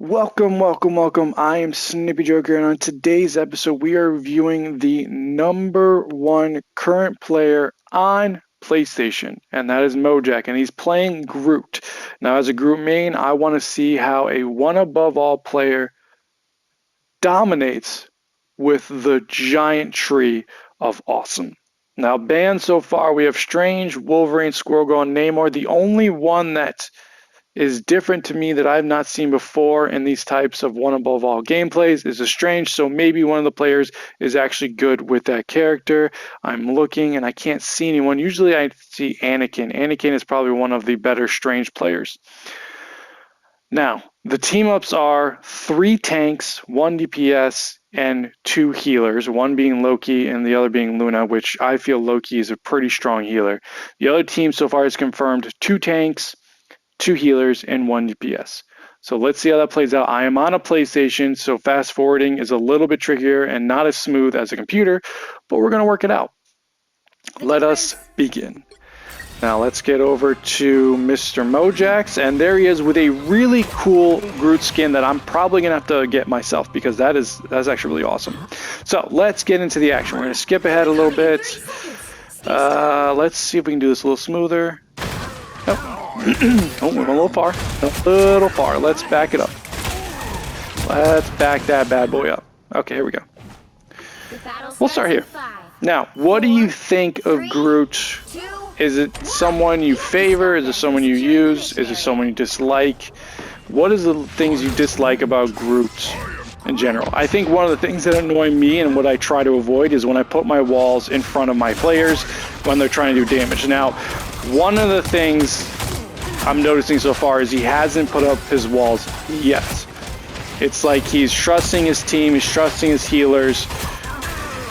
Welcome. I am Snippy Joker, and on today's episode, we are reviewing the number one current player on PlayStation, and that is Mojack, and he's playing Groot. Now, as a Groot main, I want to see how a one above all player dominates with the giant tree of awesome. Now, banned so far, we have Strange, Wolverine, Squirrel Girl, and Namor. The only one that is different to me that I've not seen before in these types of one above all gameplays is a Strange, so maybe one of the players is actually good with that character. I'm looking and I can't see anyone. Usually I see Anakin. Anakin is probably one of the better Strange players. Now, the team ups are 3 tanks, 1 DPS, and 2 healers, one being Loki and the other being Luna, which I feel Loki is a pretty strong healer. The other team so far is confirmed 2 tanks, 2 healers, and 1 DPS. So let's see how that plays out. I am on a PlayStation, so fast forwarding is a little bit trickier and not as smooth as a computer, but we're going to work it out. Let us begin. Now let's get over to Mr. Mojax, and there he is with a really cool Groot skin that I'm probably going to have to get myself because that's actually really awesome. So let's get into the action. We're going to skip ahead a little bit. Let's see if we can do this a little smoother. Oh, we went a little far. Let's back it up. Let's back that bad boy up. Okay, here we go. We'll start here. Now, what do you think of Groot? Is it someone you favor? Is it someone you use? Is it someone you dislike? What is the things you dislike about Groot in general? I think one of the things that annoy me and what I try to avoid is when I put my walls in front of my players when they're trying to do damage. Now, one of the things I'm noticing so far is he hasn't put up his walls yet. It's like he's trusting his team, he's trusting his healers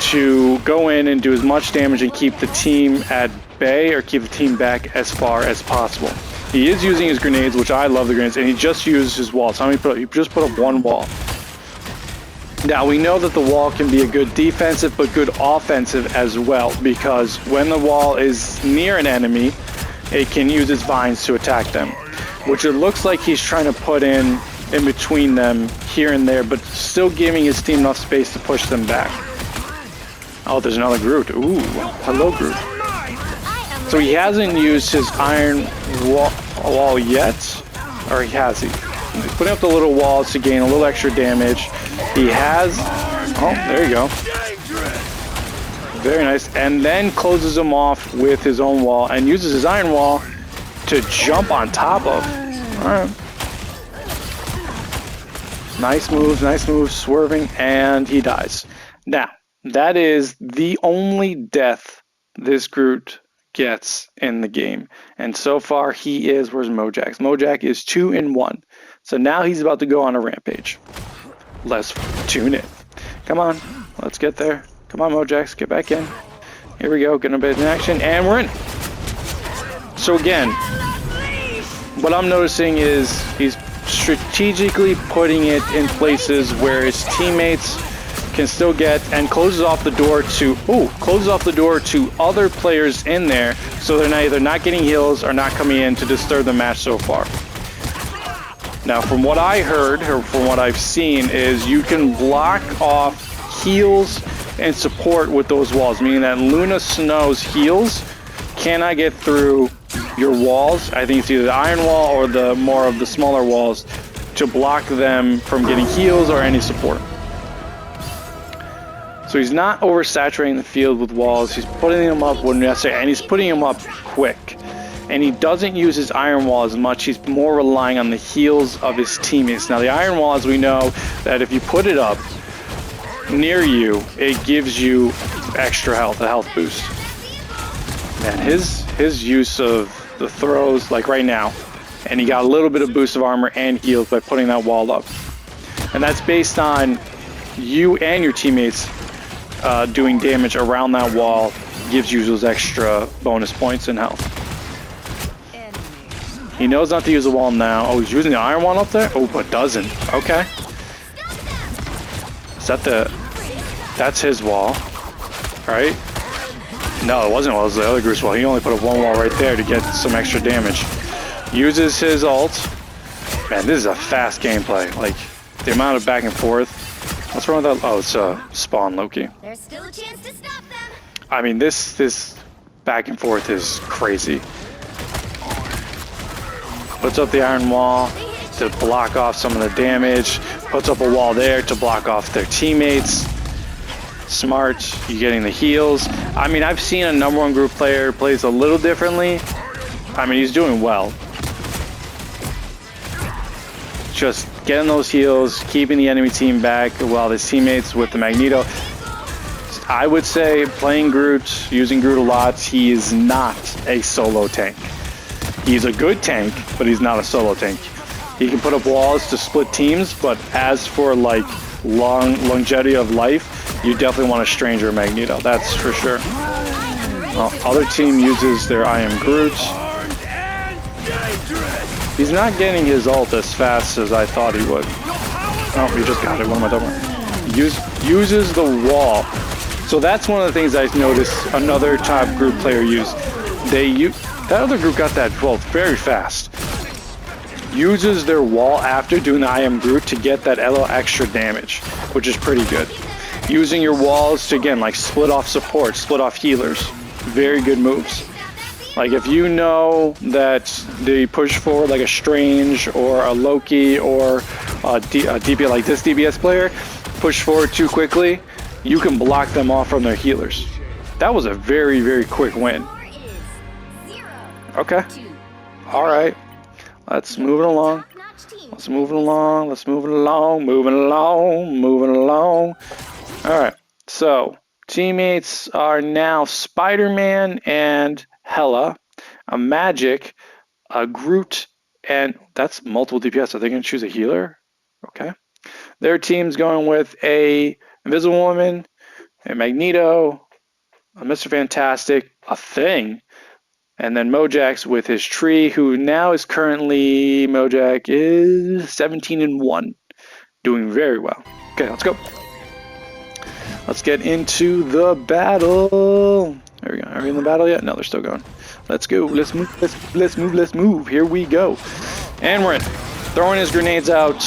to go in and do as much damage and keep the team at bay or keep the team back as far as possible. He is using his grenades, which I love the grenades, and he just used his walls. How many put up? He just put up 1 wall. Now, we know that the wall can be a good defensive but good offensive as well, because when the wall is near an enemy, it can use its vines to attack them, which it looks like he's trying to put in between them here and there, but still giving his team enough space to push them back. Oh, there's another Groot. Ooh, hello Groot. So he hasn't used his iron wall yet, or has he? He's putting up the little walls to gain a little extra damage. He has, oh, there you go. Very nice. And then closes them off with his own wall and uses his iron wall to jump on top of. Alright. Nice moves, swerving, and he dies. Now, that is the only death this Groot gets in the game. And so far he is, where's Mojax? Mojack is 2-1. So now he's about to go on a rampage. Let's tune in. Come on, let's get there. Come on, Mojax, get back in. Here we go, getting a bit in action, and we're in. So again, what I'm noticing is he's strategically putting it in places where his teammates can still get, and closes off the door to other players in there, so they're either not getting heals or not coming in to disturb the match so far. Now, from what I heard, or from what I've seen, is you can block off heals and support with those walls, meaning that Luna Snow's heals cannot get through your walls. I think it's either the iron wall or the more of the smaller walls to block them from getting heals or any support. So he's not oversaturating the field with walls. He's putting them up when necessary, and he's putting them up quick. And he doesn't use his iron wall as much. He's more relying on the heals of his teammates. Now, the iron wall, as we know, that if you put it up near you, it gives you extra health, a health boost. And his use of the throws, like right now, and he got a little bit of boost of armor and heals by putting that wall up. And that's based on you and your teammates doing damage around that wall, gives you those extra bonus points in health. He knows not to use the wall now. Oh, he's using the iron wall up there? Oh, but doesn't. Okay. Is that that's his wall, right? No, it wasn't. It was the other Groot's wall. He only put up 1 wall right there to get some extra damage. Uses his ult. Man, this is a fast gameplay. Like, the amount of back and forth. What's wrong with that? Oh, it's spawn Loki. There's still a chance to stop them. I mean, this back and forth is crazy. Puts up the iron wall to block off some of the damage. Puts up a wall there to block off their teammates. Smart. You're getting the heals. I mean, I've seen a number one group player plays a little differently. I mean, he's doing well. Just getting those heals, keeping the enemy team back while his teammates with the Magneto. I would say playing Groot, using Groot a lot, he is not a solo tank. He's a good tank, but he's not a solo tank. He can put up walls to split teams, but as for like longevity of life, you definitely want a Stranger Magneto, that's for sure. Other team uses their I Am Groot. He's not getting his ult as fast as I thought he would. Oh, he just got it. What am I talking about? Uses the wall. So that's one of the things I noticed another top group player use. That other group got that ult very fast. Uses their wall after doing the I Am Groot to get that little extra damage, which is pretty good. Using your walls to, again, like split off support, split off healers. Very good moves. Like if you know that they push forward like a Strange or a Loki or a DPS like this DPS player, push forward too quickly, you can block them off from their healers. That was a very, very quick win. Okay. Alright. Let's move it along. Let's move it along. Let's move it along. Moving along. Moving along. Alright. So, teammates are now Spider-Man and Hela, a Magic, a Groot, and that's multiple DPS. Are they going to choose a healer? Okay. Their team's going with a Invisible Woman, a Magneto, a Mr. Fantastic, a Thing, and then Mojack's with his tree, who now is currently, Mojack is 17-1, doing very well. Okay, let's go. Let's get into the battle. There we go. Are we in the battle yet? No, they're still going. Let's go. Let's move. Let's move. Here we go. And we're in. Throwing his grenades out.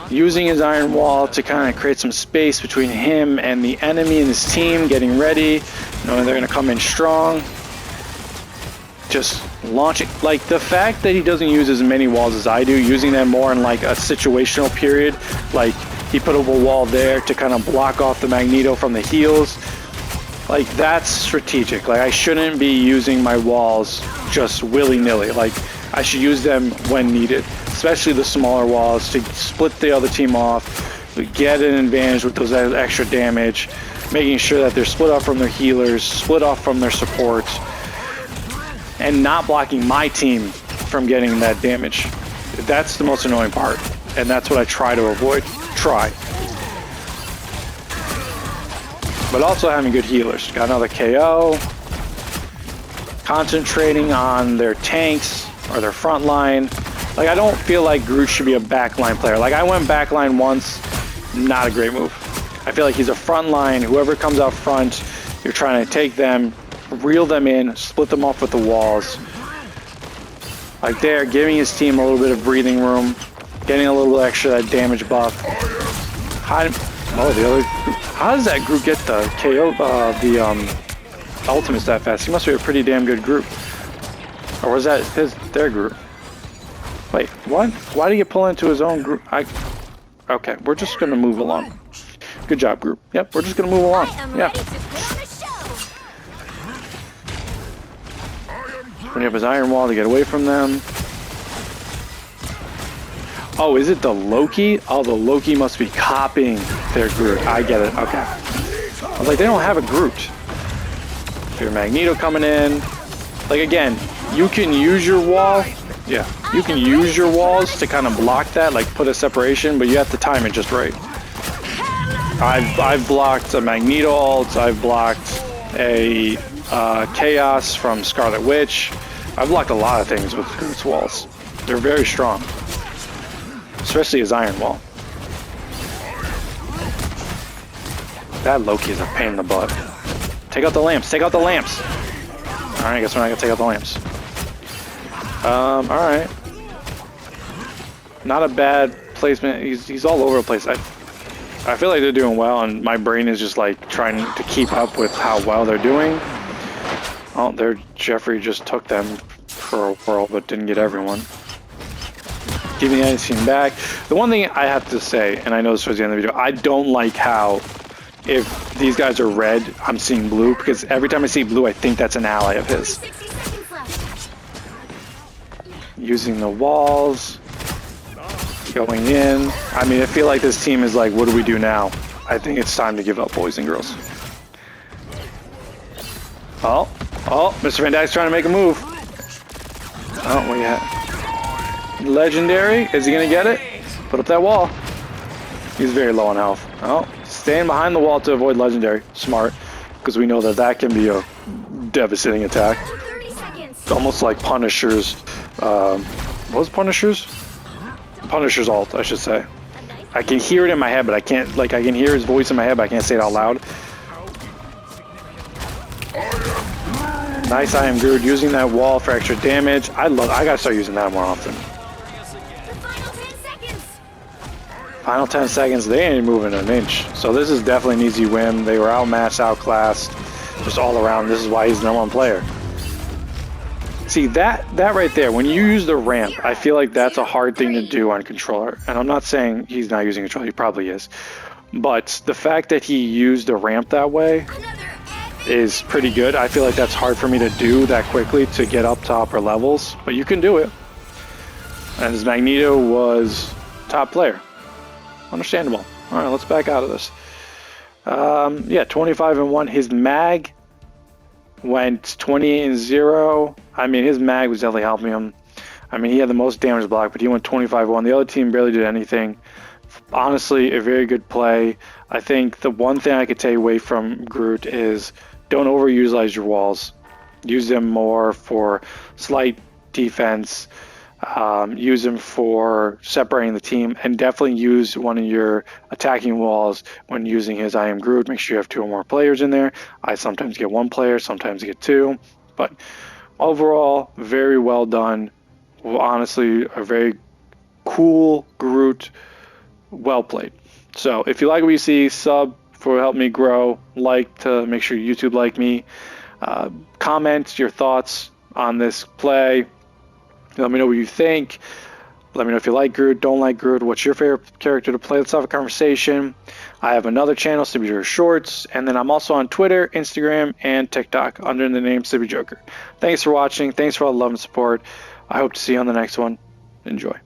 Using his iron wall to kind of create some space between him and the enemy and his team. Getting ready. Knowing they're going to come in strong. Just launching. Like the fact that he doesn't use as many walls as I do. Using them more in like a situational period. Like he put up a wall there to kind of block off the Magneto from the heals. Like, that's strategic. Like, I shouldn't be using my walls just willy-nilly. Like, I should use them when needed, especially the smaller walls to split the other team off, get an advantage with those extra damage, making sure that they're split off from their healers, split off from their support, and not blocking my team from getting that damage. That's the most annoying part, and that's what I try to avoid. But also having good healers. Got another KO. Concentrating on their tanks or their front line. Like, I don't feel like Groot should be a backline player. Like, I went backline once. Not a great move. I feel like he's a front line. Whoever comes out front, you're trying to take them, reel them in, split them off with the walls. Like there, giving his team a little bit of breathing room. Getting a little extra that damage buff. How does that group get the KO, the ultimates that fast? He must be a pretty damn good group. Or was that their group? Wait, what? Why did he pull into his own group? Okay, we're just gonna move along. Good job, group. Yep, we're just gonna move along. Yeah. Putting up his iron wall to get away from them. Oh, is it the Loki? Oh, the Loki must be copying their Groot. I get it. Okay. I was like, they don't have a Groot. Your Magneto coming in. Like, again, you can use your wall. Yeah. You can use your walls to kind of block that, like put a separation, but you have to time it just right. I've blocked a Magneto ult. I've blocked a Chaos from Scarlet Witch. I've blocked a lot of things with Groot's walls. They're very strong. Especially his iron wall. That Loki is a pain in the butt. Take out the lamps. Take out the lamps. Alright, I guess we're not going to take out the lamps. Alright. Not a bad placement. He's all over the place. I feel like they're doing well, and my brain is just like trying to keep up with how well they're doing. Oh, there, Jeffrey just took them for a whirl, but didn't get everyone. Giving the team back. The one thing I have to say, and I know this was the end of the video, I don't like how if these guys are red, I'm seeing blue, because every time I see blue, I think that's an ally of his. 60 seconds left. Using the walls. Going in. I mean, I feel like this team is like, what do we do now? I think it's time to give up, boys and girls. Oh, Mr. Van Dyke's trying to make a move. Oh, where you at? Legendary. Is he going to get it? Put up that wall. He's very low on health. Oh, staying behind the wall to avoid Legendary. Smart, because we know that that can be a devastating attack. 30 seconds. It's almost like Punisher's. What was Punisher's? Punisher's ult, I should say. I can hear it in my head, but I can't, like, I can hear his voice in my head, but I can't say it out loud. Nice, I am Groot, using that wall for extra damage. I gotta start using that more often. The final 10 seconds. Final 10 seconds, they ain't moving an inch. So this is definitely an easy win. They were outmatched, outclassed, just all around. This is why he's the #1 player. See, that right there, when you use the ramp, I feel like that's a hard thing to do on controller. And I'm not saying he's not using controller, he probably is. But the fact that he used the ramp that way is pretty good. I feel like that's hard for me to do that quickly to get up to upper levels, but you can do it. And his Magneto was top player. Understandable. All right, let's back out of this. Yeah, 25-1. His mag went 28-0. I mean, his mag was definitely helping him. I mean, he had the most damage block, but he went 25-1. The other team barely did anything. Honestly, a very good play. I think the one thing I could take away from Groot is don't overutilize your walls. Use them more for slight defense. Use them for separating the team, and definitely use one of your attacking walls when using his I am Groot. Make sure you have 2 or more players in there. I sometimes get 1 player, sometimes I get 2, but overall, very well done. Well, honestly, a very cool Groot. Well played. So if you like what you see, sub for help me grow. Like to make sure YouTube like me. Comment your thoughts on this play. Let me know what you think. Let me know if you like Groot, don't like Groot. What's your favorite character to play? Let's have a conversation. I have another channel, Sleepy Joker Shorts, and then I'm also on Twitter, Instagram, and TikTok under the name Sleepy Joker. Thanks for watching. Thanks for all the love and support. I hope to see you on the next one. Enjoy.